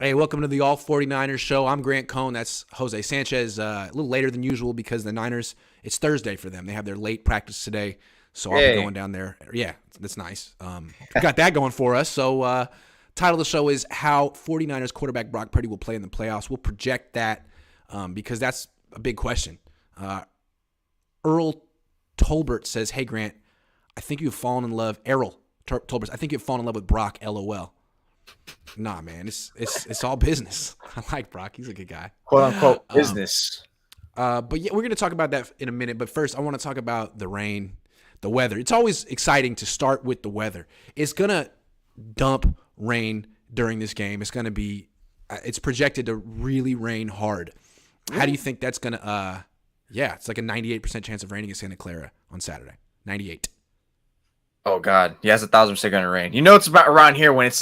Hey, welcome to the All49ers show. I'm Grant Cohn. That's Jose Sanchez. A little later than usual because the Niners, it's Thursday for them. They have their late practice today, so I'll be going down there. Yeah, that's nice. We got that going for us. So title of the show is How 49ers quarterback Brock Purdy Will Play in the Playoffs. We'll project that because that's a big question. Earl Tolbert says, hey, Grant, I think you've fallen in love. Errol Tolbert, I think you've fallen in love with Brock, LOL. Nah, man, it's all business. I like Brock. He's a good guy. Quote unquote business. But yeah, we're going to talk about that in a minute. But first, I want to talk about the rain, the weather. It's always exciting to start with the weather. It's going to dump rain during this game. It's going to be, it's projected to really rain hard. How do you think that's going to, it's like a 98% chance of raining in Santa Clara on Saturday. 98. Oh God, yeah, it's 1,000% gonna rain. You know, it's about around here when it's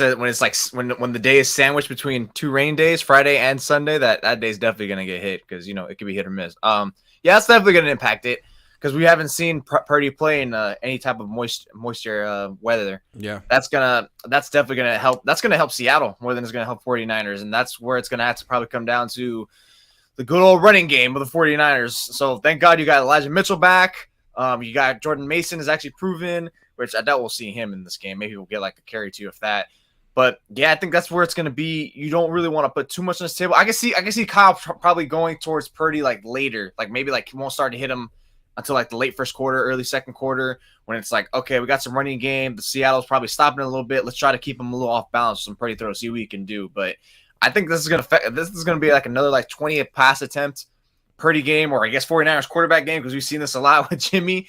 when the day is sandwiched between two rain days, Friday and Sunday. That day's definitely gonna get hit because it could be hit or miss. Yeah, it's definitely gonna impact it because we haven't seen Purdy play in any type of moisture weather. Yeah, that's definitely gonna help. That's gonna help Seattle more than it's gonna help 49ers, and that's where it's gonna have to probably come down to the good old running game of the 49ers. So thank God you got Elijah Mitchell back. You got Jordan Mason is actually proven, which I doubt we'll see him in this game. Maybe we'll get like a carry too if that. But yeah, I think that's where it's going to be. You don't really want to put too much on this table. I can see Kyle probably going towards Purdy like later, like maybe like he won't start to hit him until like the late first quarter, early second quarter, when it's like, okay, we got some running game. The Seattle's probably stopping it a little bit. Let's try to keep him a little off balance with some Purdy throws, see what he can do. But I think this is going to be like another like 20th pass attempt Purdy game, or I guess 49ers quarterback game, because we've seen this a lot with Jimmy.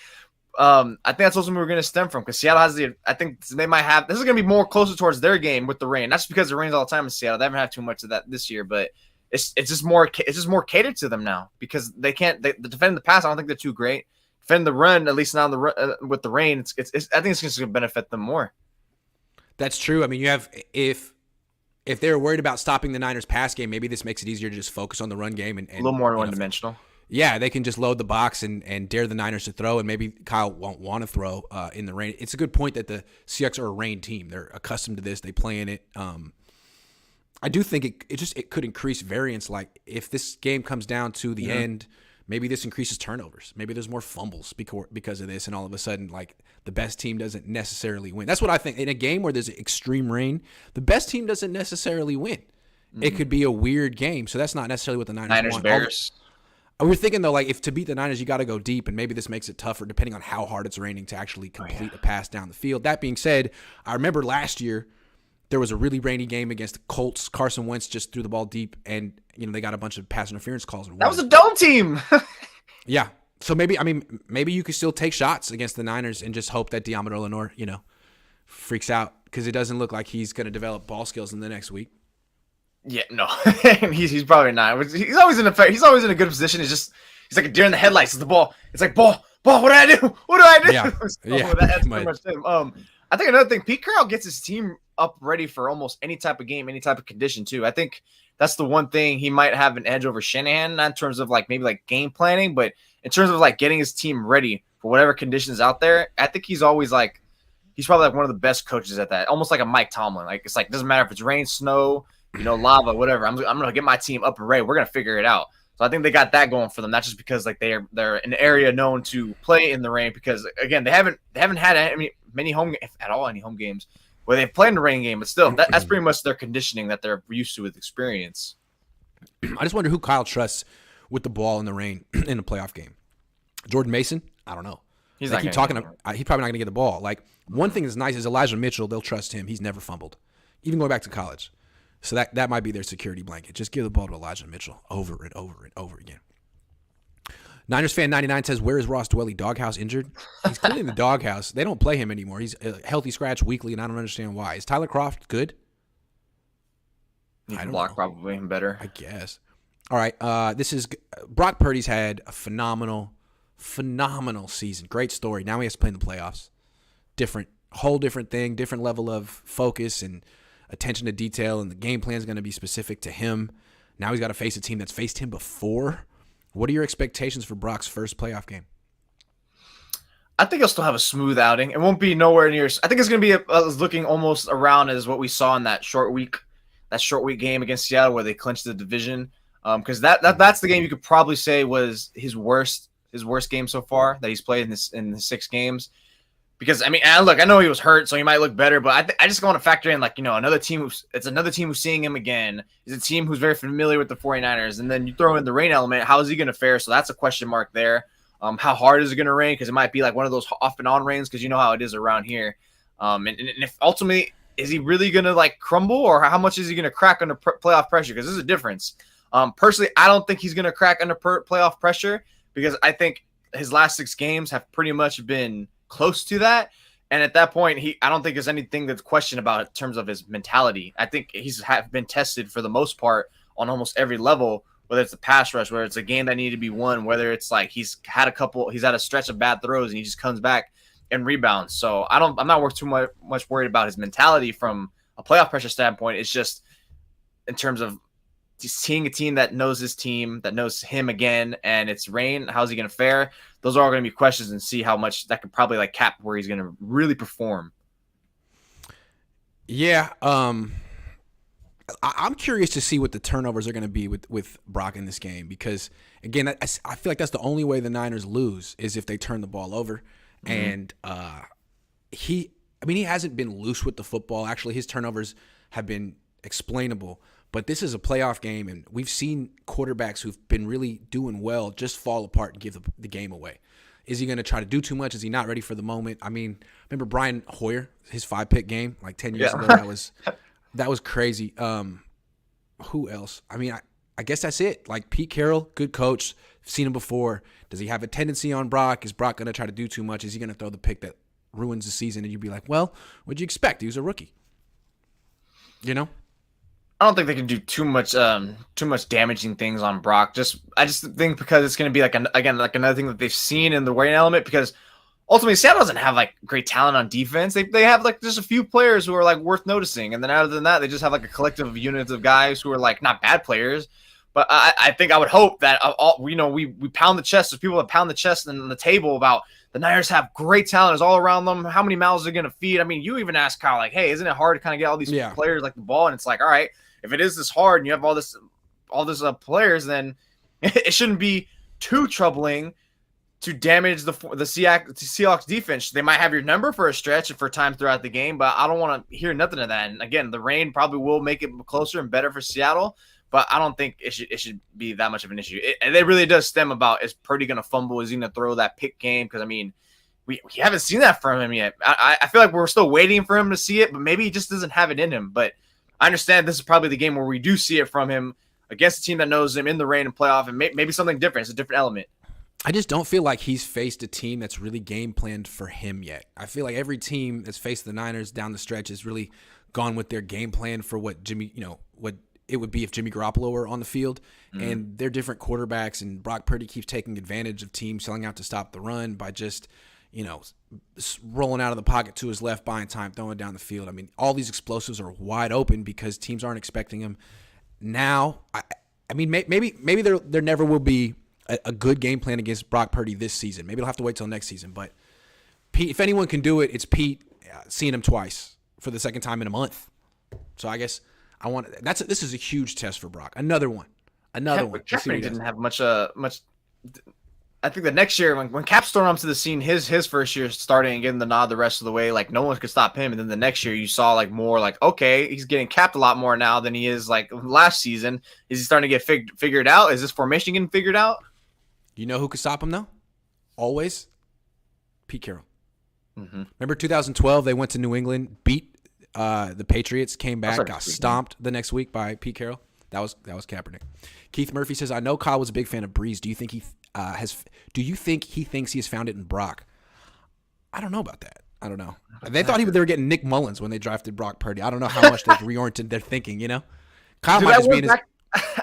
I think that's also where we're going to stem from, because Seattle has I think they might have, this is going to be more closer towards their game with the rain. That's because it rains all the time in Seattle. They haven't had too much of that this year, but it's just more catered to them now because they defend the pass. I don't think they're too great. Defend the run, at least now with the rain, I think it's just going to benefit them more. That's true. I mean, you have, if they're worried about stopping the Niners pass game, maybe this makes it easier to just focus on the run game and a little more one-dimensional. Yeah, they can just load the box and dare the Niners to throw, and maybe Kyle won't want to throw in the rain. It's a good point that the Seahawks are a rain team. They're accustomed to this. They play in it. I do think it could increase variance. Like if this game comes down to the end, maybe this increases turnovers. Maybe there's more fumbles because of this, and all of a sudden, like the best team doesn't necessarily win. That's what I think. In a game where there's extreme rain, the best team doesn't necessarily win. It could be a weird game, so that's not necessarily what the Niners want. Bears. We're thinking, though, like if to beat the Niners, you got to go deep, and maybe this makes it tougher depending on how hard it's raining to actually complete a pass down the field. That being said, I remember last year there was a really rainy game against the Colts. Carson Wentz just threw the ball deep, and they got a bunch of pass interference calls. That was a dome team. Yeah. So maybe you could still take shots against the Niners and just hope that Deommodore Lenoir, freaks out, because it doesn't look like he's going to develop ball skills in the next week. Yeah, no, he's probably not. He's always in a good position. He's like a deer in the headlights. It's the ball. It's like ball. What do I do? What do I do? Yeah, that's pretty much him. I think another thing, Pete Carroll gets his team up ready for almost any type of game, any type of condition too. I think that's the one thing he might have an edge over Shanahan, not in terms of like maybe like game planning, but in terms of like getting his team ready for whatever conditions out there. I think he's probably like one of the best coaches at that. Almost like a Mike Tomlin. Like it's like doesn't matter if it's rain, snow, lava, whatever. I'm gonna get my team up and ready. We're gonna figure it out. So I think they got that going for them. Not just because like they're an area known to play in the rain, because again they haven't had any home games where they've played in the rain game, but still that's pretty much their conditioning that they're used to with experience. I just wonder who Kyle trusts with the ball in the rain in a playoff game. Jordan Mason? I don't know. He's probably not gonna get the ball. Like one thing that's nice is Elijah Mitchell. They'll trust him. He's never fumbled, even going back to college. So that might be their security blanket. Just give the ball to Elijah Mitchell over and over and over again. Niners fan 99 says, where is Ross Dwelly? Doghouse injured? He's clearly in the doghouse. They don't play him anymore. He's a healthy scratch weekly, and I don't understand why. Is Tyler Kroft good? He can block probably better, I guess. All right. This is Brock Purdy's had a phenomenal season. Great story. Now he has to play in the playoffs. Whole different thing, different level of focus and attention to detail, and the game plan is going to be specific to him. Now he's got to face a team that's faced him before. What are your expectations for Brock's first playoff game? I think he'll still have a smooth outing. It won't be nowhere near. I think it's going to be looking almost around as what we saw in that short week that short week game against Seattle where they clinched the division. Because that's the game you could probably say was his worst game so far that he's played in the 6 games. Because I mean, look, I know he was hurt, so he might look better, but I just want to factor in, like, another team who's seeing him again. Is a team who's very familiar with the 49ers, and then you throw in the rain element. How is he going to fare? So that's a question mark there. How hard is it going to rain? Because it might be like one of those off and on rains, because you know how it is around here. And if ultimately, is he really going to like crumble, or how much is he going to crack under playoff pressure? Because there's a difference. Personally, I don't think he's going to crack under playoff pressure, because I think his last 6 games have pretty much been close to that. And at that point, I don't think there's anything that's questioned about in terms of his mentality. I think he's been tested for the most part on almost every level, whether it's a pass rush, whether it's a game that needed to be won, whether it's like he's had a stretch of bad throws and he just comes back and rebounds. So I'm not too much worried about his mentality from a playoff pressure standpoint. It's just in terms of seeing a team that knows his team, that knows him again, and it's rain. How's he going to fare? Those are all going to be questions, and see how much that could probably like cap where he's going to really perform. Yeah. I'm curious to see what the turnovers are going to be with Brock in this game, because again, I feel like that's the only way the Niners lose is if they turn the ball over. And he hasn't been loose with the football. Actually, his turnovers have been explainable. But this is a playoff game, and we've seen quarterbacks who've been really doing well just fall apart and give the game away. Is he going to try to do too much? Is he not ready for the moment? I mean, remember Brian Hoyer, his 5-pick game like 10 years ago? That was crazy. Who else? I mean, I guess that's it. Like Pete Carroll, good coach. Seen him before. Does he have a tendency on Brock? Is Brock going to try to do too much? Is he going to throw the pick that ruins the season? And you'd be like, well, what'd you expect? He was a rookie. I don't think they can do too much damaging things on Brock. I just think because it's going to be like another thing that they've seen in the rain element, because ultimately Seattle doesn't have like great talent on defense. They have like just a few players who are like worth noticing, and then other than that, they just have like a collective of units of guys who are like not bad players. But I think I would hope that we pound the chest. There's people that pound the chest and the table about the Niners have great talent is all around them. How many mouths are they going to feed? I mean, you even ask Kyle, like, hey, isn't it hard to kind of get all these players like the ball? And it's like, all right, if it is this hard and you have all this players, then it shouldn't be too troubling to damage the Seahawks defense. They might have your number for a stretch and for time throughout the game, but I don't want to hear nothing of that. And again, the rain probably will make it closer and better for Seattle, but I don't think it should be that much of an issue. It really does stem about, is Purdy going to fumble? Is he going to throw that pick game? Because, I mean, we haven't seen that from him yet. I feel like we're still waiting for him to see it, but maybe he just doesn't have it in him. But I understand this is probably the game where we do see it from him against a team that knows him in the rain and playoff, and maybe something different. It's a different element. I just don't feel like he's faced a team that's really game planned for him yet. I feel like every team that's faced the Niners down the stretch has really gone with their game plan for what what it would be if Jimmy Garoppolo were on the field. And they're different quarterbacks, and Brock Purdy keeps taking advantage of teams selling out to stop the run by just, rolling out of the pocket to his left, buying time, throwing down the field. I mean, all these explosives are wide open because teams aren't expecting them. Now, I mean, maybe there never will be a good game plan against Brock Purdy this season. Maybe it'll have to wait till next season. But Pete, if anyone can do it, it's Pete. Seeing him twice for the second time in a month. So I guess this is a huge test for Brock. Another one. Kaepernick didn't have much. I think the next year when Cap stormed onto the scene, his first year starting and getting the nod the rest of the way, like no one could stop him. And then the next year you saw like more like, okay, he's getting capped a lot more now than he is like last season. Is he starting to get figured out? Is this formation getting figured out? You know who could stop him though? Always Pete Carroll. Remember 2012? They went to New England, beat the Patriots, came back, got stomped the next week by Pete Carroll. That was Kaepernick. Keith Murphy says, "I know Kyle was a big fan of Breeze. Do you think he thinks he has found it in Brock?" I don't know about that. I don't know. They thought they were getting Nick Mullins when they drafted Brock Purdy. I don't know how much they've reoriented their thinking. Kyle might just be in his.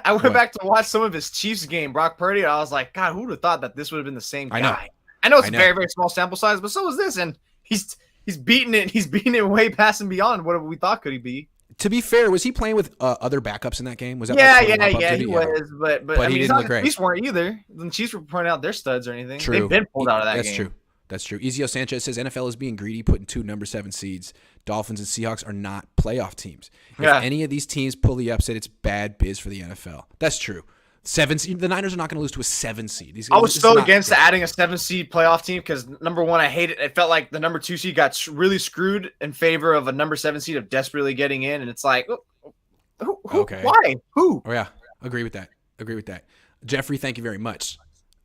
I went back to watch some of his Chiefs game, Brock Purdy. And I was like, God, who would have thought that this would have been the same guy? I know it's a very, very small sample size, but so is this, and he's beating it. He's beating it way past and beyond what we thought could he be. To be fair, was he playing with other backups in that game? Was that he was, but I mean, he didn't look great. The Chiefs weren't either. The Chiefs were pointing out their studs or anything. True. They've been pulled out of that game. That's true. That's true. Ezio Sanchez says NFL is being greedy, putting 2 number 7 seeds. Dolphins and Seahawks are not playoff teams. If any of these teams pull the upset, it's bad biz for the NFL. That's true. 7 seed. The Niners are not going to lose to a 7 seed. I was so against adding a 7 seed playoff team because number one, I hate it. It felt like the number 2 seed got really screwed in favor of a number 7 seed of desperately getting in, and it's like, who okay, why? Who? Oh yeah, agree with that. Jeffrey, thank you very much.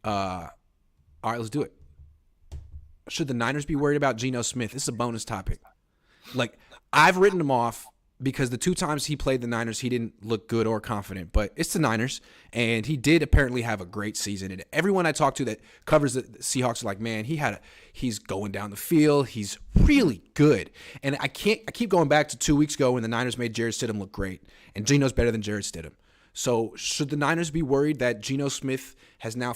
All right, let's do it. Should the Niners be worried about Geno Smith? This is a bonus topic. Like, I've written him off because the 2 times he played the Niners, he didn't look good or confident. But it's the Niners, and he did apparently have a great season. And everyone I talk to that covers the Seahawks are like, man, he's going down the field. He's really good. And I keep going back to 2 weeks ago when the Niners made Jarrett Stidham look great, and Geno's better than Jarrett Stidham. So should the Niners be worried that Geno Smith has now,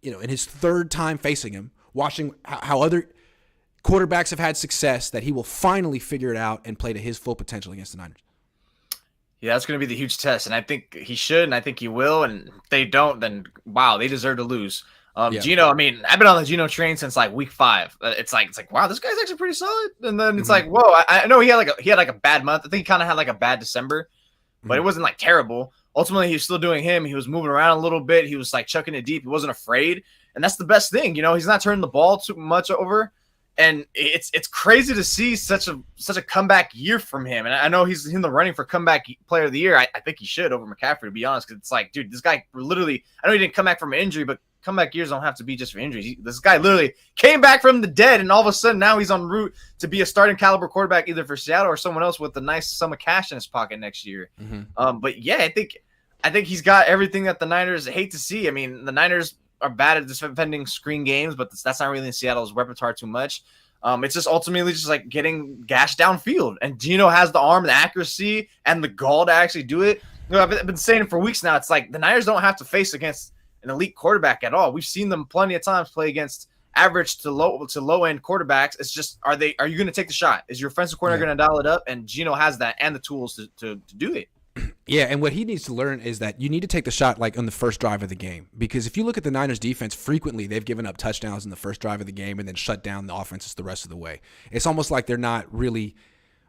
in his 3rd time facing him, watching how other quarterbacks have had success, that he will finally figure it out and play to his full potential against the Niners? Yeah, that's going to be the huge test, and I think he should, and I think he will, and if they don't, then wow, they deserve to lose. Geno, I mean, I've been on the Geno train since like week 5. It's like wow, this guy's actually pretty solid, and then it's like, whoa, I know he had a bad month. I think he kind of had like a bad December, but it wasn't like terrible. Ultimately, he was still doing him. He was moving around a little bit. He was like chucking it deep. He wasn't afraid. And that's the best thing. He's not turning the ball too much over. And it's crazy to see such a comeback year from him. And I know he's in the running for comeback player of the year. I think he should over McCaffrey, to be honest, because it's like, dude, this guy literally, I know he didn't come back from an injury, but comeback years don't have to be just for injuries. This guy literally came back from the dead, and all of a sudden now he's en route to be a starting caliber quarterback either for Seattle or someone else with a nice sum of cash in his pocket next year. But yeah, I think he's got everything that the Niners hate to see. I mean, the Niners are bad at defending screen games, but that's not really in Seattle's repertoire too much. It's just ultimately just like getting gashed downfield, and Geno has the arm, the accuracy, and the gall to actually do it. I've been saying it for weeks now. It's like the Niners don't have to face against an elite quarterback at all. We've seen them plenty of times play against average to low end quarterbacks. It's just, are you going to take the shot? Is your offensive coordinator going to dial it up? And Geno has that and the tools to do it. Yeah, and what he needs to learn is that you need to take the shot like on the first drive of the game, because if you look at the Niners defense, frequently they've given up touchdowns in the first drive of the game and then shut down the offenses the rest of the way. It's almost like they're not really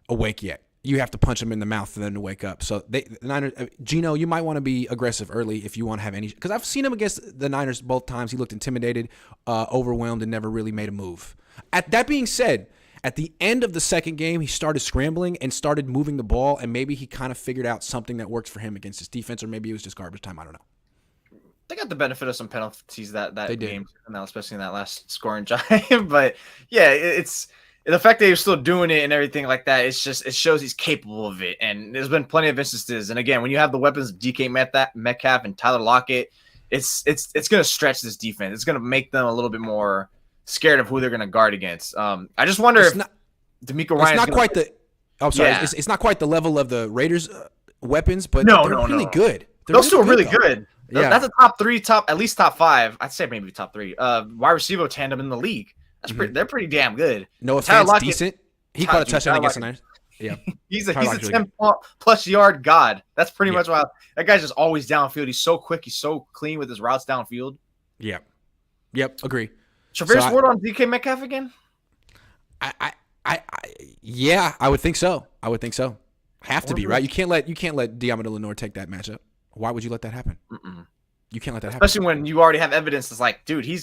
awake yet. You have to punch them in the mouth for them to wake up. So the Niners, Geno, you might want to be aggressive early if you want to have any, because I've seen him against the Niners both times. He looked intimidated, overwhelmed, and never really made a move. That being said, at the end of the second game, he started scrambling and started moving the ball, and maybe he kind of figured out something that works for him against his defense, or maybe it was just garbage time. I don't know. They got the benefit of some penalties that they game, especially in that last scoring drive. But yeah, it's the fact that he was still doing it and everything like that. It's just, it shows he's capable of it. And there's been plenty of instances. And again, when you have the weapons of DK Metcalf and Tyler Lockett, it's going to stretch this defense. It's going to make them a little bit more scared of who they're going to guard against. I just wonder if DeMeco Ryan. It's not quite the. Oh, sorry. Yeah. It's not quite the level of the Raiders' weapons, but they're really good. Those two are really good. Yeah. That's a at least top 5. I'd say maybe top 3. Wide receiver tandem in the league. That's pretty. They're pretty damn good. No offense, decent. He caught a touchdown against the Niners. Yeah, he's a 10+ yard god. That's pretty much why that guy's just always downfield. He's so quick. He's so clean with his routes downfield. Yep. Agree. Traverse Ward on DK Metcalf again? I would think so. Have to be, right? You can't let Diamond Lenore take that matchup. Why would you let that happen? You can't let that happen. Especially when you already have evidence that's like, dude, he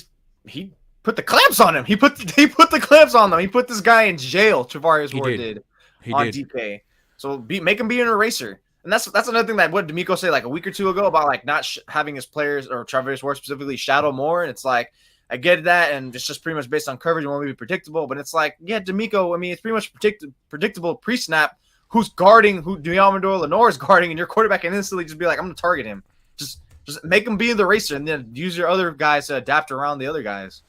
put the clamps on him. He put the clamps on them. He put this guy in jail. Travarius Ward did on DK. So make him be an eraser. And that's another thing that what DeMeco said like a week or two ago about like not having his players or Travarius Ward specifically shadow more. And it's like, I get that, and it's just pretty much based on coverage and won't be predictable. But it's like, yeah, DeMeco, I mean, it's pretty much predictable pre-snap who's guarding, who Diamondor Lenore is guarding, and your quarterback can instantly just be like, I'm going to target him. Just make him be the racer, and then use your other guys to adapt around the other guys.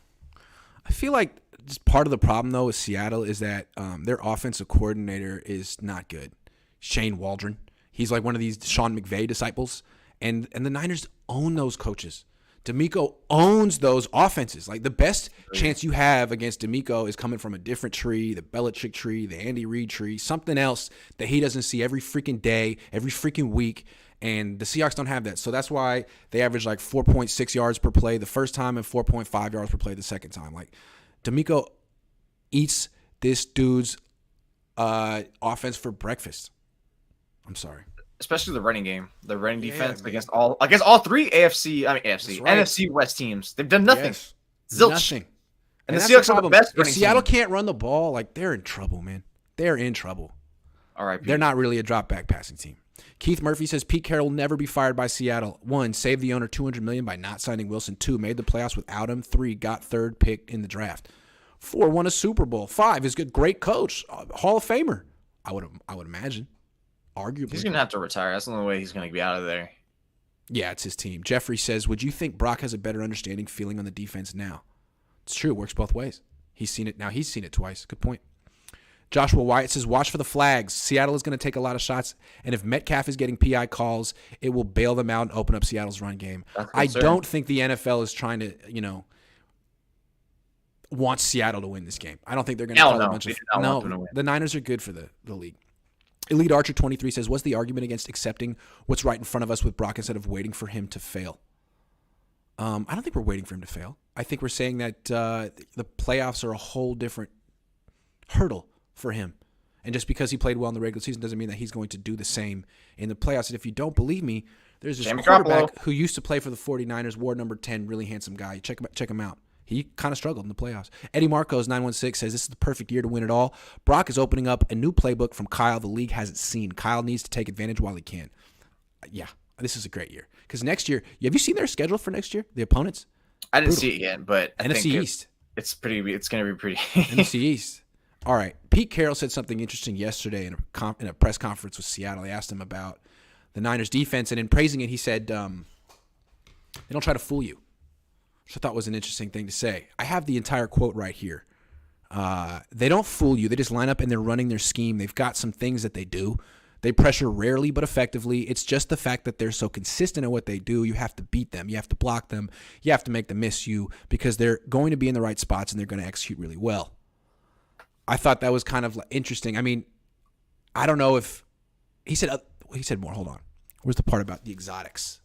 I feel like just part of the problem, though, with Seattle is that their offensive coordinator is not good. Shane Waldron. He's like one of these Sean McVay disciples, and the Niners own those coaches. DeMeco owns those offenses. Like the best chance you have against DeMeco is coming from a different tree, the Belichick tree, the Andy Reid tree, something else that he doesn't see every freaking day, every freaking week. And the Seahawks don't have that. So that's why they average like 4.6 yards per play the first time and 4.5 yards per play the second time. Like DeMeco eats this dude's offense for breakfast. I'm sorry. Especially the running game, the running defense against all three NFC West teams. They've done nothing. Yes. Zilch. Nothing. And the Seahawks are the best If running Seattle team. can't run the ball, like, they're in trouble, man. They're in trouble. All right, They're not really a drop-back passing team. Keith Murphy says Pete Carroll will never be fired by Seattle. 1, saved the owner $200 million by not signing Wilson. 2, made the playoffs without him. 3, got third pick in the draft. 4, won a Super Bowl. 5, is a great coach, Hall of Famer. I would imagine, arguably. He's gonna have to retire. That's the only way he's gonna be out of there. Yeah, it's his team. Jeffrey says, would you think Brock has a better understanding feeling on the defense now? It's true. It works both ways. He's seen it now. He's seen it twice. Good point. Joshua Wyatt says, watch for the flags. Seattle is going to take a lot of shots, and if Metcalf is getting PI calls, it will bail them out and open up Seattle's run game. I don't think the NFL is trying to, want Seattle to win this game. I don't think they're going to call a bunch of – No, the Niners are good for the league. Elite Archer 23 says, what's the argument against accepting what's right in front of us with Brock instead of waiting for him to fail? I don't think we're waiting for him to fail. I think we're saying that the playoffs are a whole different hurdle for him. And just because he played well in the regular season doesn't mean that he's going to do the same in the playoffs. And if you don't believe me, there's this quarterback who used to play for the 49ers, ward number 10, really handsome guy. Check him out. He kind of struggled in the playoffs. Eddie Marcos 916 says this is the perfect year to win it all. Brock is opening up a new playbook from Kyle the league hasn't seen. Kyle needs to take advantage while he can. Yeah, this is a great year. Because next year, have you seen their schedule for next year? The opponents? I didn't see it yet, but I NFC think East. It's going to be pretty. NFC East. All right. Pete Carroll said something interesting yesterday in a press conference with Seattle. They asked him about the Niners defense, and in praising it, he said, they don't try to fool you, which I thought was an interesting thing to say. I have the entire quote right here. They don't fool you. They just line up and they're running their scheme. They've got some things that they do. They pressure rarely but effectively. It's just the fact that they're so consistent at what they do. You have to beat them. You have to block them. You have to make them miss you because they're going to be in the right spots and they're going to execute really well. I thought that was kind of interesting. I mean, I don't know if he said more. Hold on. Where's the part about the exotics?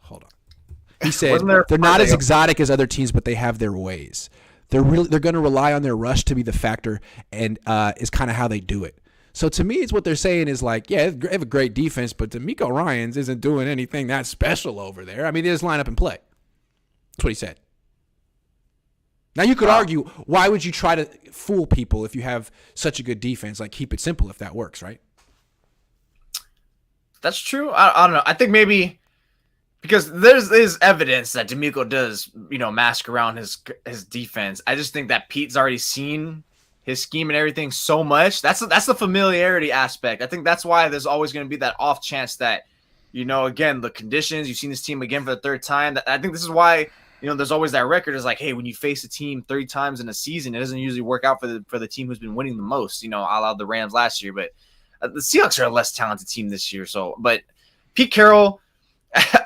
Hold on. He said they're not as exotic as other teams, but they have their ways. They're going to rely on their rush to be the factor, and is kind of how they do it. So to me, it's what they're saying is like, yeah, they have a great defense, but DeMeco Ryans isn't doing anything that special over there. I mean, they just line up and play. That's what he said. Now, you could argue, why would you try to fool people if you have such a good defense? Like, keep it simple if that works, right? That's true. I don't know. I think maybe because there's evidence that DeMeco does, mask around his defense. I just think that Pete's already seen his scheme and everything so much. That's the familiarity aspect. I think that's why there's always going to be that off chance that, again, the conditions, you've seen this team again for the third time. I think this is why, there's always that record is like, hey, when you face a team 3 times in a season, it doesn't usually work out for the team who's been winning the most, a la the Rams last year. But the Seahawks are a less talented team this year. But Pete Carroll,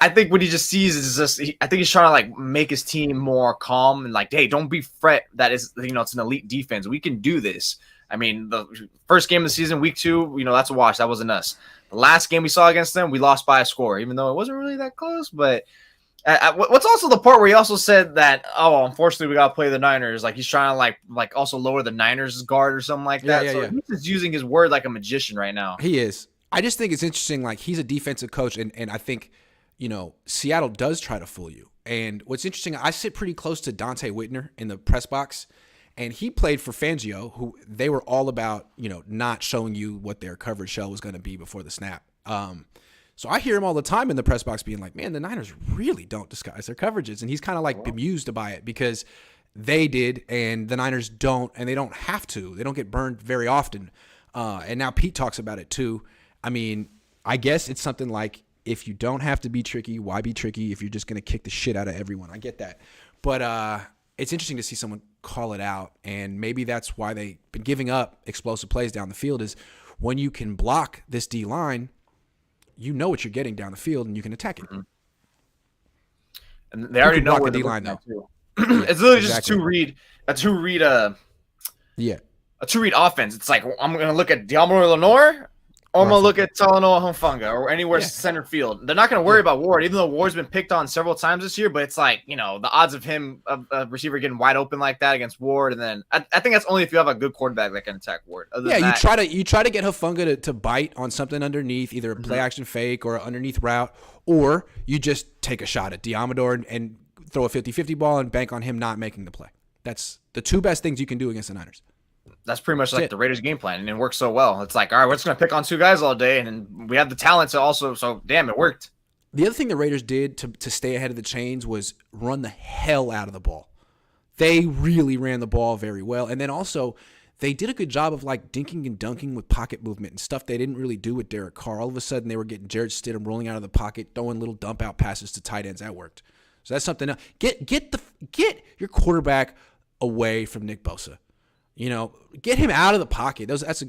I think what he just sees is I think he's trying to like make his team more calm and like, hey, don't be fret that it's an elite defense. We can do this. I mean, the first game of the season, week 2, that's a wash. That wasn't us. The last game we saw against them, we lost by a score, even though it wasn't really that close. But what's also the part where he also said that, unfortunately, we got to play the Niners. Like he's trying to like also lower the Niners guard or something like that. Yeah. He's just using his word like a magician right now. He is. I just think it's interesting. Like he's a defensive coach, and I think Seattle does try to fool you. And what's interesting, I sit pretty close to Dante Whitner in the press box, and he played for Fangio, who they were all about, not showing you what their coverage shell was going to be before the snap. So I hear him all the time in the press box being like, man, the Niners really don't disguise their coverages. And he's kind of like bemused by it because they did and the Niners don't, and they don't have to. They don't get burned very often. And now Pete talks about it too. I mean, I guess it's something like, if you don't have to be tricky, why be tricky if you're just going to kick the shit out of everyone? I get that. But it's interesting to see someone call it out, and maybe that's why they've been giving up explosive plays down the field is when you can block this D-line, you know what you're getting down the field, and you can attack it. Mm-hmm. And they already know where the D-line, though. It's literally just a two-read offense. It's like, I'm going to look at Diablo Lenore. Or I'm going to look at Talanoa Hufanga or anywhere center field. They're not going to worry about Ward, even though Ward's been picked on several times this year. But it's like, the odds of him, a receiver getting wide open like that against Ward. And then I think that's only if you have a good quarterback that can attack Ward. You try to get Hufanga to bite on something underneath, either a play action fake or an underneath route, or you just take a shot at Diamador and throw a 50-50 ball and bank on him not making the play. That's the two best things you can do against the Niners. That's pretty much like the Raiders' game plan, and it works so well. It's like, all right, we're just going to pick on two guys all day, and we have the talent to also, so damn, it worked. The other thing the Raiders did to stay ahead of the chains was run the hell out of the ball. They really ran the ball very well, and then also they did a good job of like dinking and dunking with pocket movement and stuff they didn't really do with Derek Carr. All of a sudden, they were getting Jarrett Stidham rolling out of the pocket, throwing little dump out passes to tight ends. That worked. So that's something else. Get your quarterback away from Nick Bosa. Get him out of the pocket. That's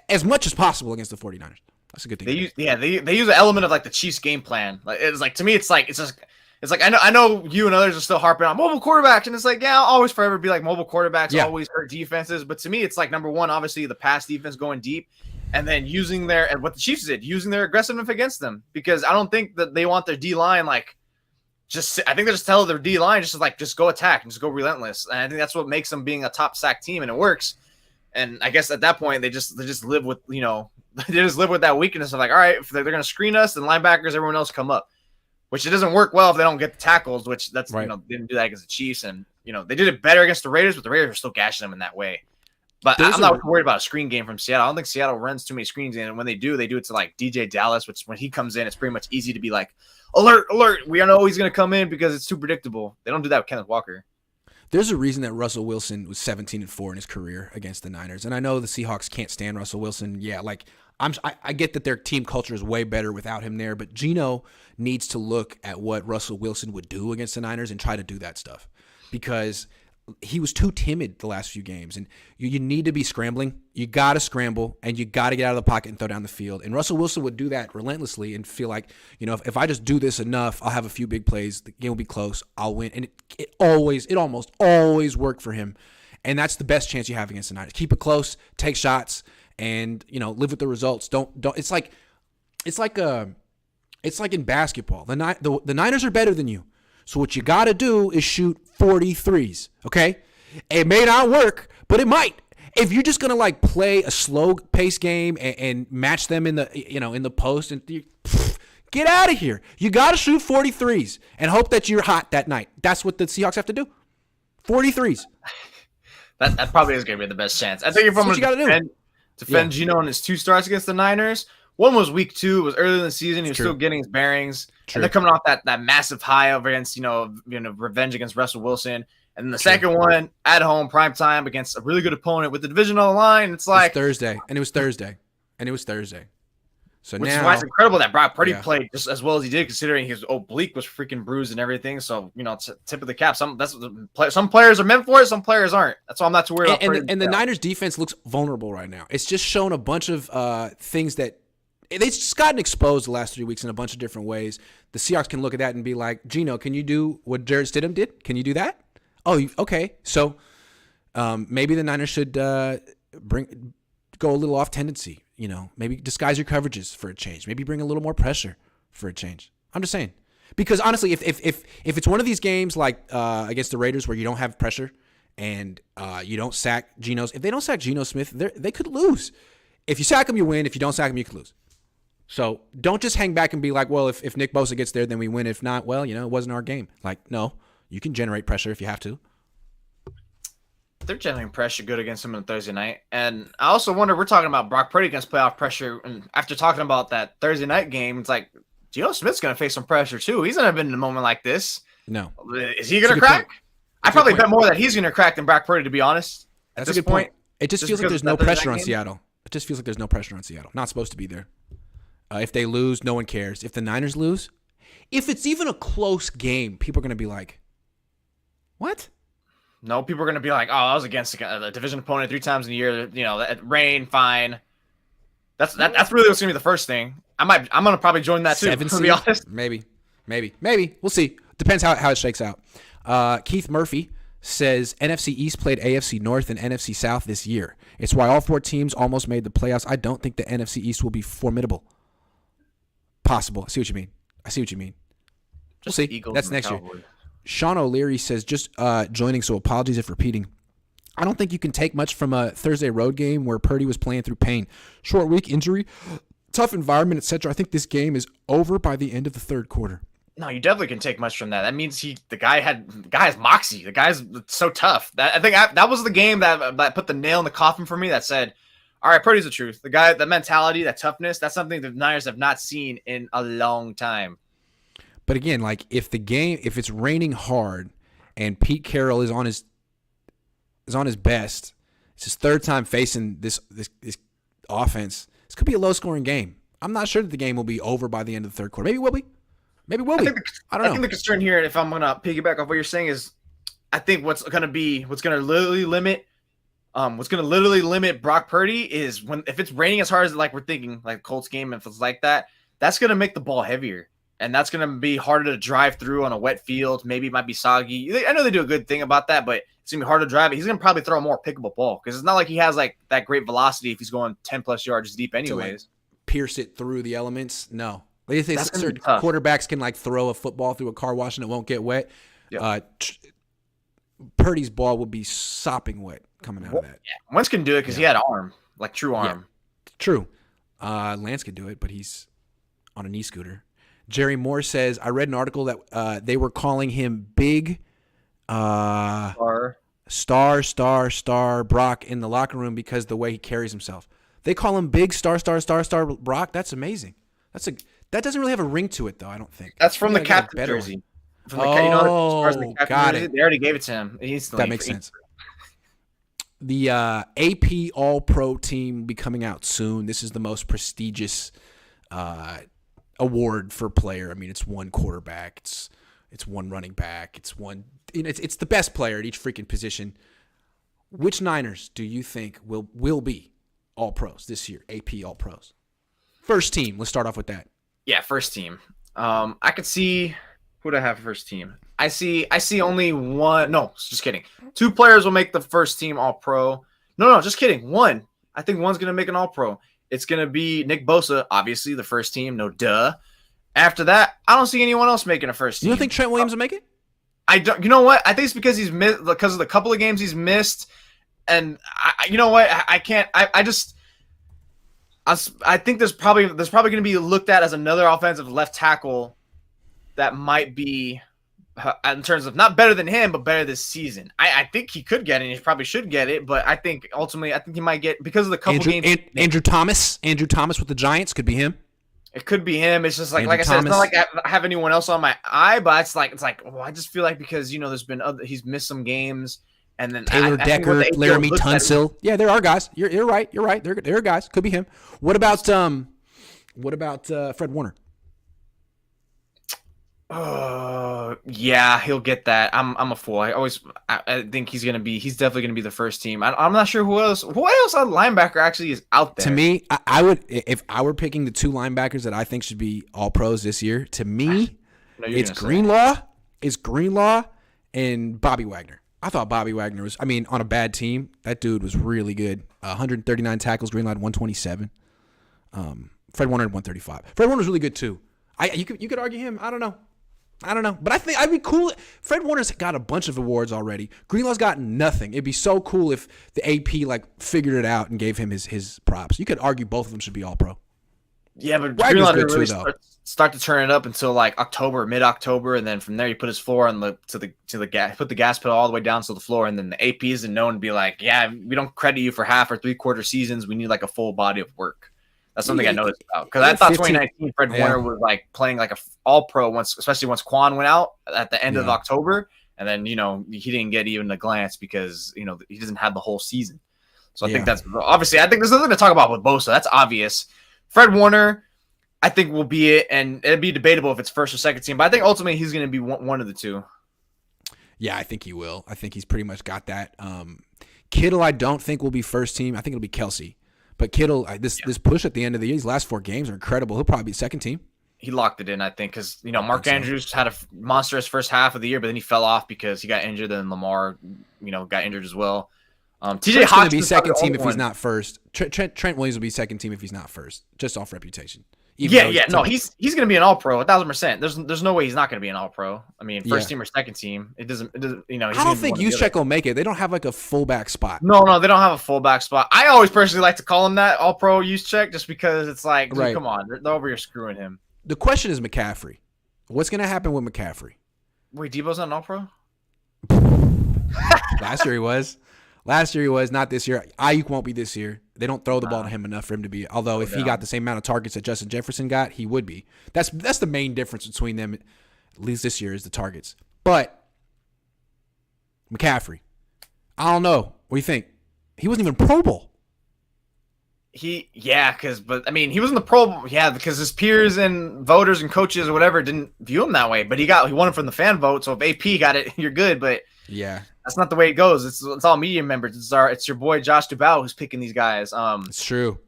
as much as possible against the 49ers. That's a good thing. They use an element of like the Chiefs game plan. Like it's like, to me, it's like I know you and others are still harping on mobile quarterbacks, and it's like, I'll always forever be like mobile quarterbacks always hurt defenses. But to me, it's like number one, obviously the pass defense going deep, and then using and what the Chiefs did, using their aggressiveness against them, because I don't think that they want their D line like. I think they just tell their D line just go attack and just go relentless, and I think that's what makes them being a top sack team, and it works. And I guess at that point they just live with they just live with that weakness of like, all right, if they're going to screen us, then linebackers, everyone else come up, which it doesn't work well if they don't get the tackles, which that's right. They didn't do that against the Chiefs, and they did it better against the Raiders, but the Raiders are still gashing them in that way. But I'm not worried about a screen game from Seattle. I don't think Seattle runs too many screens in, and when they do it to like DJ Dallas, which when he comes in, it's pretty much easy to be like, alert, alert. We know he's going to come in because it's too predictable. They don't do that with Kenneth Walker. There's a reason that Russell Wilson was 17-4 in his career against the Niners, and I know the Seahawks can't stand Russell Wilson. Yeah, like I get that their team culture is way better without him there, but Geno needs to look at what Russell Wilson would do against the Niners and try to do that stuff, because he was too timid the last few games, and you need to be scrambling. You got to scramble, and you got to get out of the pocket and throw down the field. And Russell Wilson would do that relentlessly and feel like, if I just do this enough, I'll have a few big plays. The game will be close. I'll win. And it almost always worked for him. And that's the best chance you have against the Niners. Keep it close, take shots, and live with the results. Don't. It's like in basketball. The Niners are better than you. So what you got to do is shoot 43s, okay? It may not work, but it might. If you're just gonna like play a slow pace game and match them in the in the post, and get out of here. You got to shoot 43s and hope that you're hot that night. That's what the Seahawks have to do. 43s. That probably is gonna be the best chance. I think if I'm gonna defend Geno in his 2 starts against the Niners. One was week 2. It was early in the season. He was still getting his bearings. True. And they're coming off that massive high over against, revenge against Russell Wilson. And then the second one at home, prime time against a really good opponent with the division on the line. It's like Thursday. So which is why it's incredible that Brock Purdy played just as well as he did, considering his oblique was freaking bruised and everything. So, it's a tip of the cap. Some players are meant for it. Some players aren't. That's why I'm not too worried about and the Niners defense looks vulnerable right now. It's just shown a bunch of things that they've just gotten exposed the last 3 weeks in a bunch of different ways. The Seahawks can look at that and be like, Geno, can you do what Jarrett Stidham did? Can you do that? Oh, okay. So maybe the Niners should go a little off tendency. Maybe disguise your coverages for a change. Maybe bring a little more pressure for a change. I'm just saying. Because honestly, if it's one of these games like against the Raiders where you don't have pressure and you don't sack Geno, if they don't sack Geno Smith, they could lose. If you sack him, you win. If you don't sack him, you could lose. So don't just hang back and be like, well, if Nick Bosa gets there, then we win. If not, well, it wasn't our game. Like, no, you can generate pressure if you have to. They're generating pressure good against him on Thursday night. And I also wonder, we're talking about Brock Purdy against playoff pressure. And after talking about that Thursday night game, it's like, Geno Smith's going to face some pressure too. He's never been in a moment like this. No. Is he going to crack? I probably bet more that he's going to crack than Brock Purdy, to be honest. That's a good point. It just feels like there's no pressure on Seattle. It just feels like there's no pressure on Seattle. Not supposed to be there. If they lose, no one cares. If the Niners lose, if it's even a close game, people are going to be like, what? No, people are going to be like, oh, I was against a division opponent 3 times in a year. Rain, fine. That's really what's going to be the first thing. I'm going to probably join that too, to be honest. Maybe. We'll see. Depends how it shakes out. Keith Murphy says NFC East played AFC North and NFC South this year. It's why all 4 teams almost made the playoffs. I don't think the NFC East will be formidable. Possible. I see what you mean. We'll see. Eagles That's next year. Sean O'Leary says, just joining, so apologies if repeating. I don't think you can take much from a Thursday road game where Purdy was playing through pain. Short week, injury, tough environment, etc. I think this game is over by the end of the third quarter. No, you definitely can take much from that. That means the guy has moxie. The guy's so tough. That was the game that put the nail in the coffin for me. That said, all right, Purdy's the truth. The guy, the mentality, that toughness, that's something the Niners have not seen in a long time. But again, like if it's raining hard and Pete Carroll is on his best, it's his third time facing this offense. This could be a low scoring game. I'm not sure that the game will be over by the end of the third quarter. Maybe it will be. I don't know. I think the concern here, if I'm gonna piggyback off what you're saying, is I think what's gonna literally limit Brock Purdy is if it's raining as hard as like we're thinking, like Colts game, if it's like that, that's gonna make the ball heavier. And that's going to be harder to drive through on a wet field. Maybe it might be soggy. I know they do a good thing about that, but it's going to be hard to drive it. He's going to probably throw a more pickable ball because it's not like he has like that great velocity if he's going 10-plus yards deep anyways. To, like, pierce it through the elements? No. They think certain quarterbacks can like throw a football through a car wash and it won't get wet. Yep. Purdy's ball would be sopping wet coming out of that. Yeah. Wentz can do it because he had arm, like true arm. Yeah. True. Lance could do it, but he's on a knee scooter. Jerry Moore says, I read an article that they were calling him Big Star Brock in the locker room because the way he carries himself. They call him Big Star Brock. That's amazing. That doesn't really have a ring to it, though, I don't think. That's from the captain jersey. From the got it. They already gave it to him. That makes sense. The AP All-Pro team will be coming out soon. This is the most prestigious award for player. I mean, it's one quarterback, it's one running back, it's the best player at each freaking position. Which Niners do you think will be all pros this year? AP all pros. First team. Let's start off with that. Yeah, first team. I could see who do I have first team. I see only one. No, just kidding. 2 players will make the first team all pro. No, just kidding. One. I think one's gonna make an all pro. It's going to be Nick Bosa, obviously, the first team. No duh. After that, I don't see anyone else making a first team. You don't think Trent Williams will make it? I don't. You know what? I think it's because he's missed because of the couple of games he's missed. And you know what? I can't. I think there's probably going to be looked at as another offensive left tackle that might be in terms of not better than him, but better this season. I think he could get it. And he probably should get it, but I think ultimately, he might get because of the couple games. Andrew Thomas with the Giants could be him. It could be him. It's just like I said, it's not like I have anyone else on my eye, but it's like well, I just feel like because there's been he's missed some games, and then Taylor Decker, Laramie Tunsil. Yeah, there are guys. You're right. There are guys. Could be him. What about Fred Warner? Yeah, he'll get that. I'm a fool. I think he's definitely gonna be the first team. I'm not sure who else on linebacker actually is out there. To me, I would, if I were picking the 2 linebackers that I think should be all pros this year, to me, it's Greenlaw and Bobby Wagner. I thought Bobby Wagner was, on a bad team, that dude was really good. 139 tackles, Greenlaw had 127. Fred Warner had 135. Fred Warner was really good too. You could argue him. I don't know. But I think I'd be cool. Fred Warner's got a bunch of awards already. Greenlaw's got nothing. It'd be so cool if the AP figured it out and gave him his props. You could argue both of them should be all pro. Yeah, but Greenlaw didn't really start to turn it up until October, mid-October, and then from there you put his floor on to the gas, put the gas pedal all the way down to the floor, and then the AP isn't known to be like, yeah, we don't credit you for half or 3/4 seasons. We need a full body of work. That's something I noticed about because I thought 2019 Fred Warner was playing like a all pro once, especially once Quan went out at the end of October, and then he didn't get even a glance because he doesn't have the whole season. So I think that's obviously I think there's nothing to talk about with Bosa. That's obvious. Fred Warner, I think will be it, and it'd be debatable if it's first or second team, but I think ultimately he's going to be one of the 2. Yeah, I think he will. I think he's pretty much got that. Kittle, I don't think will be first team. I think it'll be Kelsey. But Kittle, this push at the end of the year, these last 4 games are incredible. He'll probably be second team. he locked it in, I think, because Mark Andrews had a monstrous first half of the year, but then he fell off because he got injured, and Lamar, got injured as well. TJ Hawkins will be second team if he's not first. Trent Williams will be second team if he's not first, just off reputation. He's going to be an All-Pro 1,000%. There's no way he's not going to be an All-Pro. I mean, first team or second team, it doesn't. I don't think Juszczyk will make it. They don't have like a fullback spot. No, they don't have a fullback spot. I always personally like to call him that All-Pro Juszczyk, just because it's like, dude, come on, they're over here screwing him. The question is McCaffrey. What's going to happen with McCaffrey? Wait, Debo's not an All-Pro? Last year he was. Not this year. Ayuk won't be this year. They don't throw the ball to him enough for him to be. Although if he got the same amount of targets that Justin Jefferson got, he would be. That's the main difference between them, at least this year, is the targets. But McCaffrey, I don't know. What do you think? He wasn't even Pro Bowl. He was in the Pro Bowl, because his peers and voters and coaches or whatever didn't view him that way. But he won it from the fan vote. So if AP got it, you're good. But yeah, that's not the way it goes. It's all media members. It's your boy Josh Dubow who's picking these guys. It's true.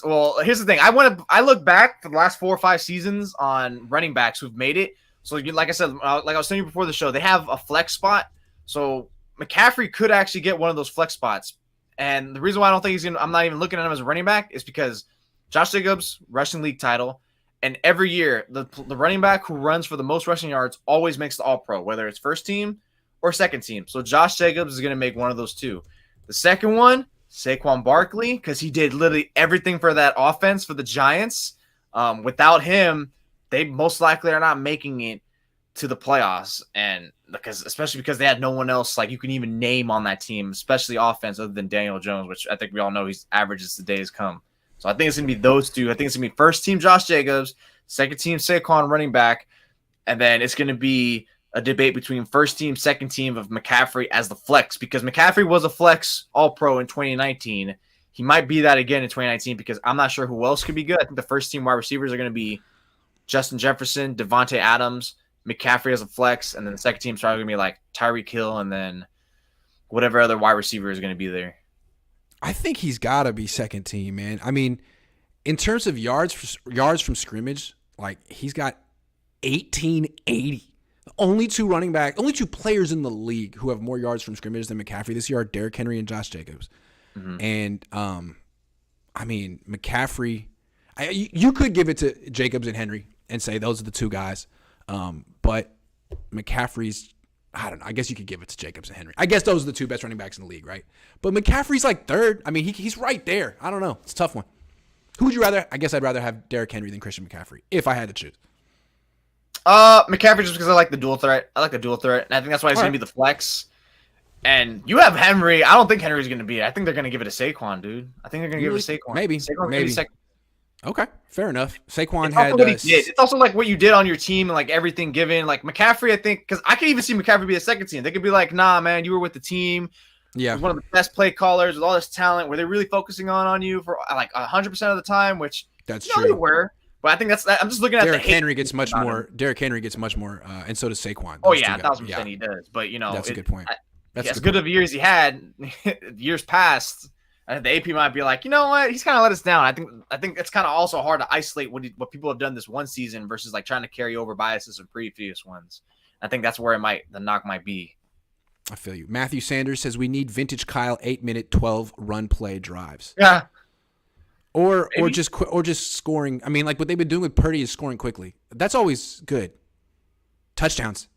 Well, here's the thing. I look back for the last 4 or 5 seasons on running backs who've made it. So like I said, like I was saying before the show, they have a flex spot. So McCaffrey could actually get one of those flex spots. And the reason why I don't think I'm not even looking at him as a running back is because Josh Jacobs, rushing league title, and every year the running back who runs for the most rushing yards always makes the All-Pro, whether it's first team or second team. So Josh Jacobs is going to make one of those two. The second one, Saquon Barkley, because he did literally everything for that offense for the Giants. Without him, they most likely are not making it to the playoffs, and especially because they had no one else like you can even name on that team, especially offense, other than Daniel Jones, which I think we all know he's average as the days come. So I think it's gonna be those two. I think it's gonna be first team Josh Jacobs, second team Saquon running back, and then it's gonna be a debate between first team, second team of McCaffrey as the flex, because McCaffrey was a flex All-Pro in 2019. He might be that again in 2019 because I'm not sure who else could be good. I think the first team wide receivers are gonna be Justin Jefferson, Devontae Adams, McCaffrey as a flex, and then the second team's probably going to be like Tyreek Hill and then whatever other wide receiver is going to be there. I think he's got to be second team, man. I mean, in terms of yards from scrimmage, like he's got 1880. Only two players in the league who have more yards from scrimmage than McCaffrey this year are Derrick Henry and Josh Jacobs. Mm-hmm. And, I mean, McCaffrey, you could give it to Jacobs and Henry and say those are the two guys. But McCaffrey's, I don't know. I guess you could give it to Jacobs and Henry. I guess those are the two best running backs in the league, right? But McCaffrey's like third. I mean, he's right there. I don't know. It's a tough one. Who would you rather? I guess I'd rather have Derrick Henry than Christian McCaffrey if I had to choose. McCaffrey just because I like the dual threat. And I think that's why he's going to be the flex. And you have Henry. I don't think Henry's going to be it. I think they're going to give it to Saquon, dude. I think they're going to give it to Saquon. Maybe. Okay, fair enough. Saquon had. It's also like what you did on your team and like everything given. Like McCaffrey, I think, because I could even see McCaffrey be a second team. They could be like, nah, man, you were with the team. Yeah, one of the best play callers with all this talent. Were they really focusing on you for like 100% of the time? Which that's true. They were. But I think I'm just looking at Derrick Henry gets much more. Derrick Henry gets much more, and so does Saquon. Oh yeah, 1,000% he does. But that's a good point. As good of years he had, years past. I think the AP might be like, you know what? He's kind of let us down. I think it's kind of also hard to isolate what people have done this one season versus like trying to carry over biases of previous ones. I think that's where the knock might be. I feel you. Matthew Sanders says we need vintage Kyle 8-minute 12 run play drives. Yeah. Or just scoring. I mean, like what they've been doing with Purdy is scoring quickly. That's always good. Touchdowns.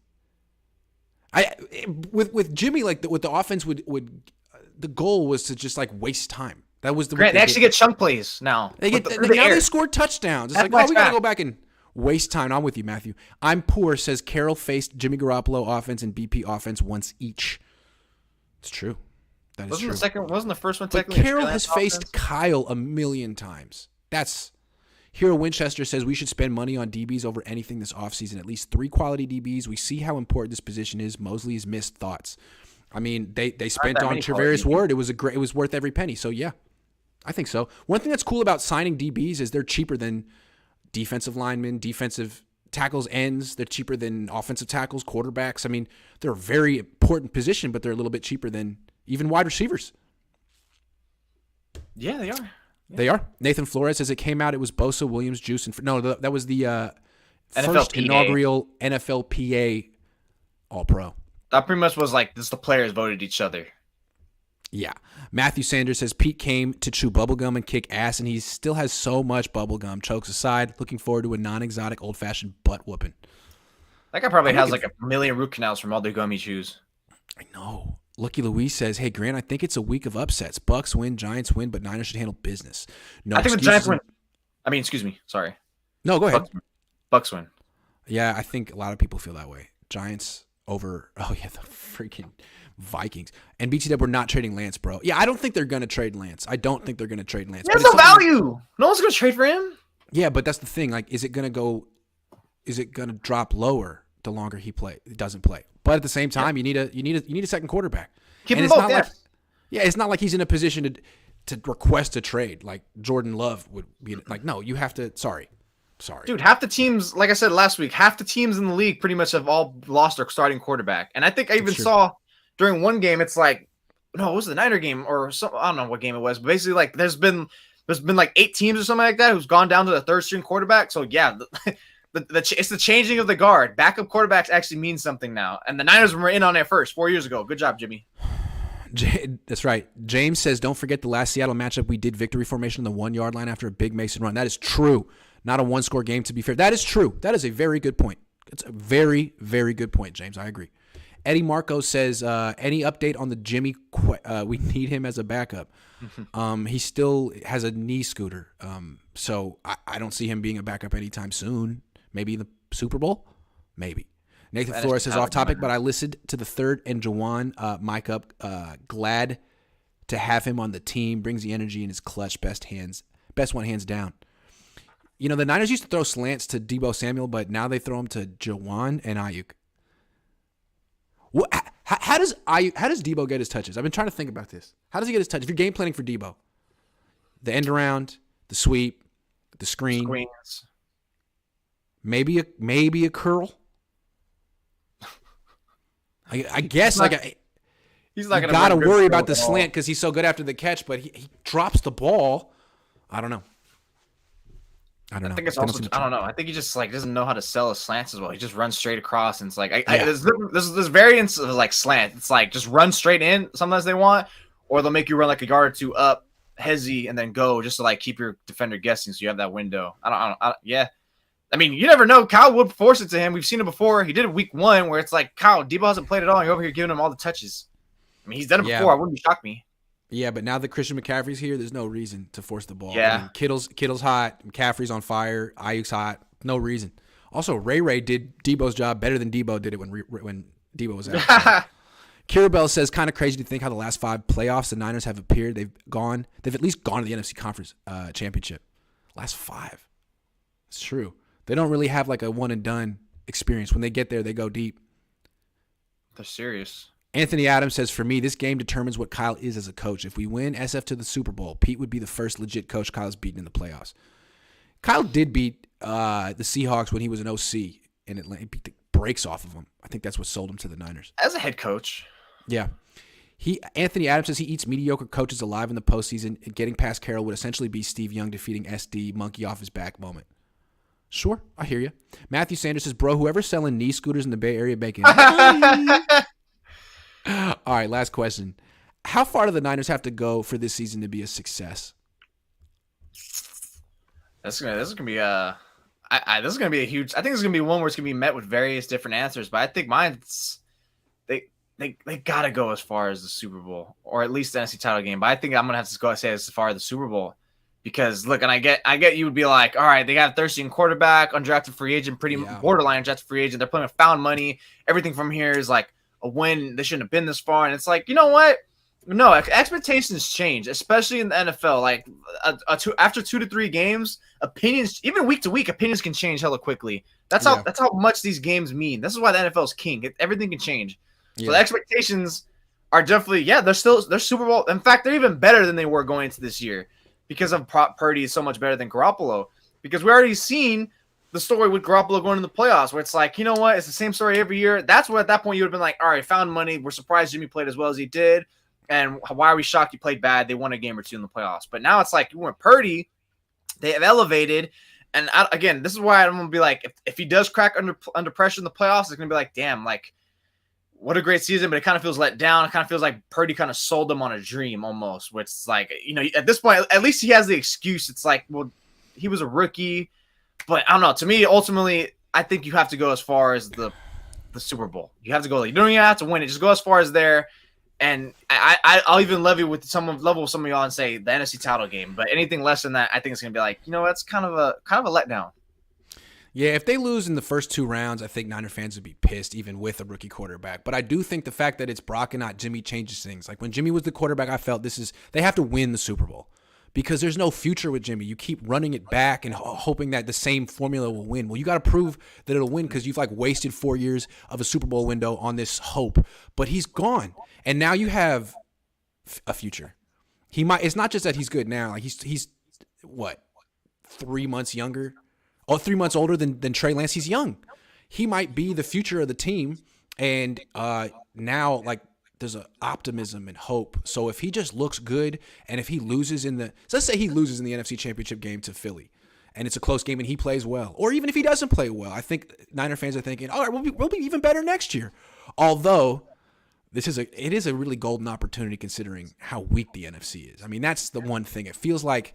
With Jimmy, like what the offense would the goal was to just like waste time. That was the Grant. They actually get chunk plays now. They score touchdowns. It's like, we got to go back and waste time. I'm with you, Matthew. I'm poor says Carroll faced Jimmy Garoppolo offense and BP offense once each. It's true. That is true. Wasn't the first one but technically? Carroll has faced Kyle a million times. Hero Winchester says we should spend money on DBs over anything this offseason. At least 3 quality DBs. We see how important this position is. Mosley has missed thoughts. I mean, they spent on Travarius Ward. It was worth every penny. So yeah, I think so. One thing that's cool about signing DBs is they're cheaper than defensive linemen, defensive tackles, ends. They're cheaper than offensive tackles, quarterbacks. I mean, they're a very important position, but they're a little bit cheaper than even wide receivers. Yeah, they are. They are. Nathan Flores says it came out. It was Bosa, Williams, Juice, and no, that was the first inaugural NFLPA All-Pro. That pretty much was like this. The players voted each other. Yeah. Matthew Sanders says Pete came to chew bubblegum and kick ass, and he still has so much bubblegum. Chokes aside, looking forward to a non-exotic old-fashioned butt whooping. That guy probably has like a million root canals from all the gummy chews. I know. Lucky Louise says, hey, Grant, I think it's a week of upsets. Bucks win, Giants win, but Niners should handle business. No, I think the Giants win. Excuse me. Sorry. No, go ahead. Bucks win. Yeah, I think a lot of people feel that way. Giants over, the freaking Vikings. And BT we're not trading Lance, bro. Yeah, I don't think they're going to trade Lance. There's no value. No one's going to trade for him. Yeah, but that's the thing. Like, is it going to drop lower the longer he doesn't play? But at the same time, you need a second quarterback. Keep them both, it's not like he's in a position to request a trade like Jordan Love would be. Like, no, you have to. Sorry. Dude, half the teams, like I said last week, half the teams in the league pretty much have all lost their starting quarterback. And I think I even saw during one game, it's like, no, it was the Niner game or some, I don't know what game it was, but basically like there's been like 8 teams or something like that who's gone down to the third string quarterback. So yeah, it's the changing of the guard. Backup quarterbacks actually mean something now. And the Niners were in on it first 4 years ago. Good job, Jimmy. That's right. James says, don't forget the last Seattle matchup. We did victory formation on the 1 yard line after a big Mason run. That is true. Not a one-score game, to be fair. That is true. That is a very good point. It's a very, very good point, James. I agree. Eddie Marco says, any update on the Jimmy? We need him as a backup. He still has a knee scooter, so I don't see him being a backup anytime soon. Maybe the Super Bowl? Maybe. Nathan Flores says, off topic, but I listened to the third and Jawan mic up. Glad to have him on the team. Brings the energy in his clutch. Best one hands down. You know, the Niners used to throw slants to Deebo Samuel, but now they throw them to Jawan and Ayuk. How does Deebo get his touches? I've been trying to think about this. How does he get his touches? If you're game planning for Deebo, the end around, the sweep, the screens, maybe a curl. I guess he's not gonna got to worry about the slant because he's so good after the catch, but he drops the ball. I don't know. I think it's also I don't know. I think he just like doesn't know how to sell his slants as well. He just runs straight across, and it's like there's variants of like slant. It's like just run straight in. Sometimes they want, or they'll make you run like a yard or two up, hezzy, and then go just to like keep your defender guessing, so you have that window. Yeah. I mean, you never know. Kyle would force it to him. We've seen it before. He did it week 1 where it's like, Kyle, Deebo hasn't played at all. You're over here giving him all the touches. I mean, he's done it before. I wouldn't shock me. Yeah, but now that Christian McCaffrey's here, there's no reason to force the ball. Yeah. I mean, Kittle's hot. McCaffrey's on fire. Ayuk's hot. No reason. Also, Ray did Debo's job better than Deebo did it when Deebo was out. Kira Bell says, kind of crazy to think how the last 5 playoffs the Niners have appeared. They've at least gone to the NFC Conference Championship. Last 5. It's true. They don't really have like a one and done experience. When they get there, they go deep. They're serious. Anthony Adams says, for me, this game determines what Kyle is as a coach. If we win SF to the Super Bowl, Pete would be the first legit coach Kyle's beaten in the playoffs. Kyle did beat the Seahawks when he was an OC in Atlanta. He beat the brakes off of them. I think that's what sold him to the Niners. As a head coach. Yeah. Anthony Adams says he eats mediocre coaches alive in the postseason. Getting past Carroll would essentially be Steve Young defeating SD, monkey off his back moment. Sure, I hear you. Matthew Sanders says, bro, whoever's selling knee scooters in the Bay Area, bacon. All right, last question. How far do the Niners have to go for this season to be a success? This is gonna be a huge. I think it's gonna be one where it's gonna be met with various different answers. But I think mine's they gotta go as far as the Super Bowl or at least the NFC title game. But I think I'm gonna have to go say as far as the Super Bowl because look, and I get you would be like, all right, they got a third-string quarterback, undrafted free agent, borderline undrafted free agent. They're playing with found money. Everything from here is like a win. They shouldn't have been this far. And it's like, you know what? No, expectations change, especially in the NFL. Like after 2 to 3 games, opinions, even week to week, opinions can change hella quickly. That's how much these games mean. This is why the NFL is king. Everything can change. Yeah. So the expectations are definitely, they're Super Bowl. In fact, they're even better than they were going into this year because of Purdy is so much better than Garoppolo. Because we already seen the story with Garoppolo going to the playoffs where it's like, you know what? It's the same story every year. That's where at that point you would have been like, all right, found money. We're surprised Jimmy played as well as he did. And why are we shocked you played bad? They won a game or two in the playoffs. But now it's like you went Purdy. They have elevated. And again, this is why I'm going to be like, if he does crack under pressure in the playoffs, it's going to be like, damn, like, what a great season. But it kind of feels let down. It kind of feels like Purdy kind of sold them on a dream almost. Which is like, at this point, at least he has the excuse. It's like, well, he was a rookie. But I don't know. To me, ultimately, I think you have to go as far as the Super Bowl. You have to go. You don't even have to win it. Just go as far as there. And I'll even level with some of y'all and say the NFC title game. But anything less than that, I think it's gonna be like, that's kind of a letdown. Yeah, if they lose in the first 2 rounds, I think Niner fans would be pissed, even with a rookie quarterback. But I do think the fact that it's Brock and not Jimmy changes things. Like when Jimmy was the quarterback, I felt they have to win the Super Bowl. Because there's no future with Jimmy. You keep running it back and hoping that the same formula will win. Well, you got to prove that it'll win because you've wasted 4 years of a Super Bowl window on this hope. But he's gone, and now you have a future. It's not just that he's good now. Like he's what, 3 months younger, 3 months older than Trey Lance. He's young. He might be the future of the team, and now there's an optimism and hope. So if he just looks good, and if he loses let's say he loses in the NFC Championship game to Philly, and it's a close game and he plays well, or even if he doesn't play well, I think Niner fans are thinking, all right, we'll be even better next year. Although it is a really golden opportunity considering how weak the NFC is. I mean, that's the one thing. It feels like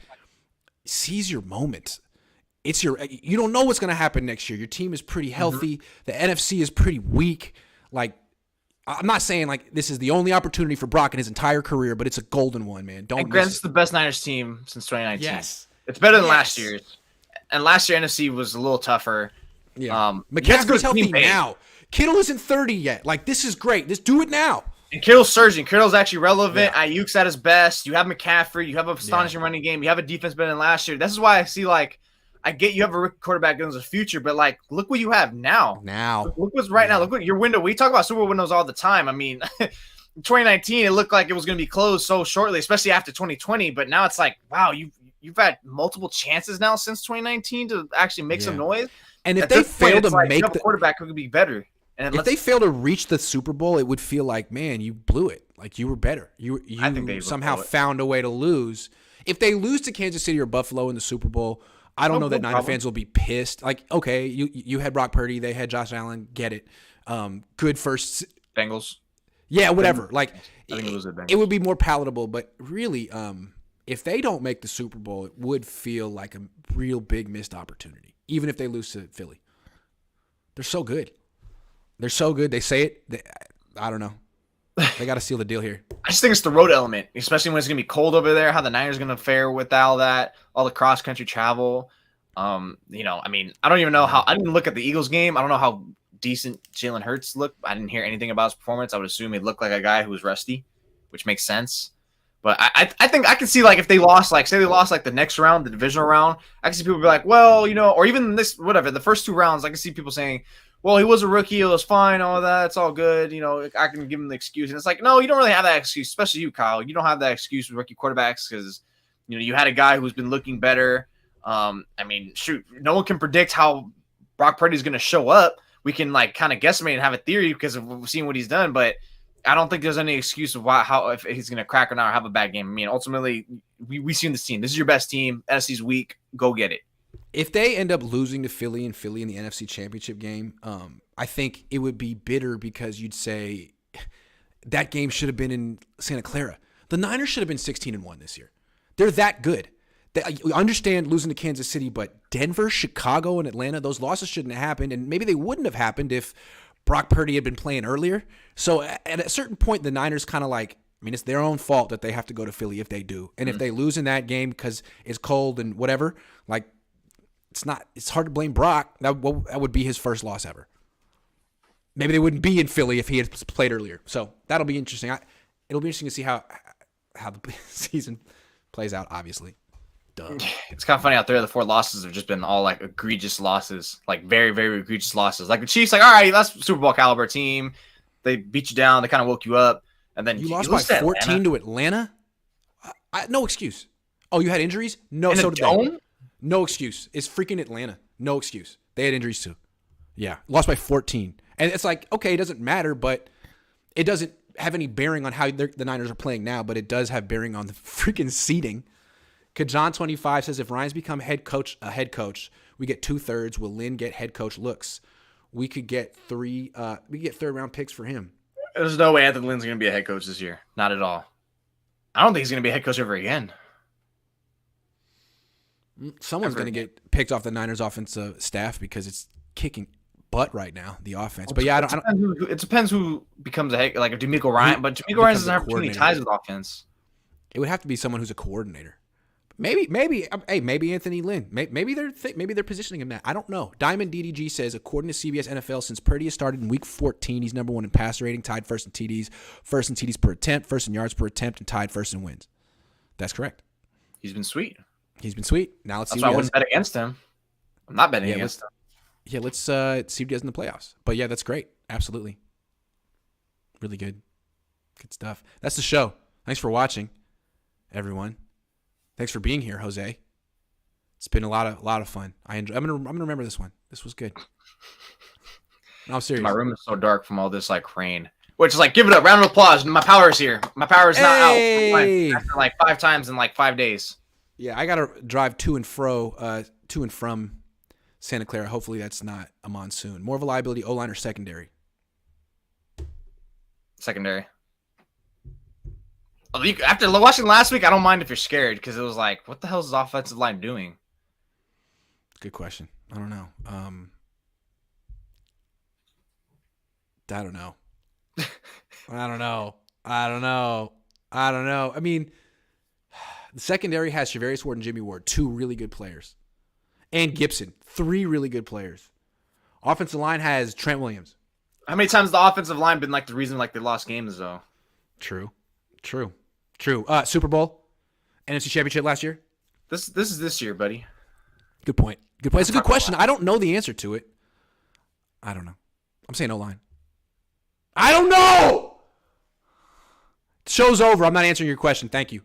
seize your moment. You don't know what's going to happen next year. Your team is pretty healthy. The NFC is pretty weak. I'm not saying this is the only opportunity for Brock in his entire career, but it's a golden one, man. Don't miss it. It's the best Niners team since 2019. Yes. It's better than last year's. And last year NFC was a little tougher. Yeah. McCaffrey's healthy now. Kittle isn't 30 yet. This is great. Just do it now. And Kittle's surging. Kittle's actually relevant. Yeah. Ayuk's at his best. You have McCaffrey. You have an astonishing running game. You have a defense better than last year. This is why I see I get you have a rookie quarterback in the future, but look what you have now. Look what's right now. Look what your window. We talk about Super Bowl windows all the time. I mean, 2019 it looked like it was going to be closed so shortly, especially after 2020. But now it's like, wow, you've had multiple chances now since 2019 to actually make some noise. And if they fail to make the quarterback, who could be better. And if they fail to reach the Super Bowl, it would feel like, man, you blew it. You were better. You somehow found a way to lose. If they lose to Kansas City or Buffalo in the Super Bowl, I don't know that Niner fans will be pissed. Okay, you had Brock Purdy, they had Josh Allen, get it. Good first Bengals. Yeah, whatever. I think it was the Bengals. It would be more palatable, but really, if they don't make the Super Bowl, it would feel like a real big missed opportunity, even if they lose to Philly. They're so good. They say it. I don't know. They got to seal the deal here. I just think it's the road element, especially when it's going to be cold over there, how the Niners are going to fare with all that, all the cross-country travel. I mean, I don't even know how – I didn't look at the Eagles game. I don't know how decent Jalen Hurts looked. I didn't hear anything about his performance. I would assume he looked like a guy who was rusty, which makes sense. But I think I can see, if they lost, say they lost, the next round, the divisional round, I can see people be like, well, or even the first 2 rounds, I can see people saying – well, he was a rookie. It was fine. All that. It's all good. I can give him the excuse. And it's like, no, you don't really have that excuse, especially you, Kyle. You don't have that excuse with rookie quarterbacks because, you had a guy who's been looking better. I mean, shoot, no one can predict how Brock Purdy is going to show up. We can, kind of guesstimate and have a theory because of seeing what he's done. But I don't think there's any excuse of if he's going to crack or not or have a bad game. I mean, ultimately, we see in this team. This is your best team. NFC's weak. Go get it. If they end up losing to Philly in the NFC Championship game, I think it would be bitter because you'd say that game should have been in Santa Clara. The Niners should have been 16-1 this year. They're that good. I understand losing to Kansas City, but Denver, Chicago, and Atlanta, those losses shouldn't have happened, and maybe they wouldn't have happened if Brock Purdy had been playing earlier. So at a certain point, the Niners kind of it's their own fault that they have to go to Philly if they do. And if they lose in that game because it's cold and whatever, it's hard to blame Brock. That would be his first loss ever. Maybe they wouldn't be in Philly if he had played earlier. So that'll be interesting. It'll be interesting to see how the season plays out, obviously. Duh. It's kind of funny out there. The 4 losses have just been all egregious losses, very, very egregious losses. The Chiefs, all right, that's a Super Bowl caliber team. They beat you down. They kind of woke you up. And then you lost by 14 to Atlanta? No excuse. Oh, you had injuries? No, so did they. No excuse. It's freaking Atlanta. No excuse. They had injuries too. Yeah. Lost by 14. And it's okay, it doesn't matter, but it doesn't have any bearing on how the Niners are playing now, but it does have bearing on the freaking seeding. Kajon25 says if Ryan's become a head coach, we get 2/3. Will Lynn get head coach looks? We could get third round picks for him. There's no way Anthony Lynn's going to be a head coach this year. Not at all. I don't think he's going to be a head coach ever again. Someone's going to get picked off the Niners offensive staff because it's kicking butt right now, the offense. But yeah, it depends who becomes a head, like a DeMeco Ryan. But DeMeco Ryan doesn't have too many ties with offense. It would have to be someone who's a coordinator. Maybe Anthony Lynn. Maybe they're positioning him that. I don't know. Diamond DDG says, according to CBS NFL, since Purdy has started in Week 14, he's number 1 in passer rating, tied first in TDs per attempt, first in yards per attempt, and tied first in wins. That's correct. He's been sweet. Now let's see. That's why I wouldn't bet against him. I'm not betting against him. Yeah, let's see what he does in the playoffs. But yeah, that's great. Absolutely. Really good. Good stuff. That's the show. Thanks for watching, everyone. Thanks for being here, Jose. It's been a lot of fun. I'm gonna remember this one. This was good. No, I'm serious. My room is so dark from all this like rain. Which is like, give it up, round of applause. My power is here. My power is not out. After like 5 times in like 5 days. Yeah, I gotta drive to and from Santa Clara. Hopefully that's not a monsoon. More of a liability, O-line or secondary? Secondary. After watching last week, I don't mind if you're scared because it was like, what the hell is this offensive line doing? Good question. I don't know. I don't know. I don't know. I mean, the secondary has Shavarius Ward and Jimmy Ward, 2 really good players. And Gibson, 3 really good players. Offensive line has Trent Williams. How many times has the offensive line been like the reason like they lost games though? True. Super Bowl, NFC Championship last year. This is this year, buddy. Good point. It's a good question. I don't know the answer to it. I don't know. I'm saying O-line. I don't know. The show's over. I'm not answering your question. Thank you.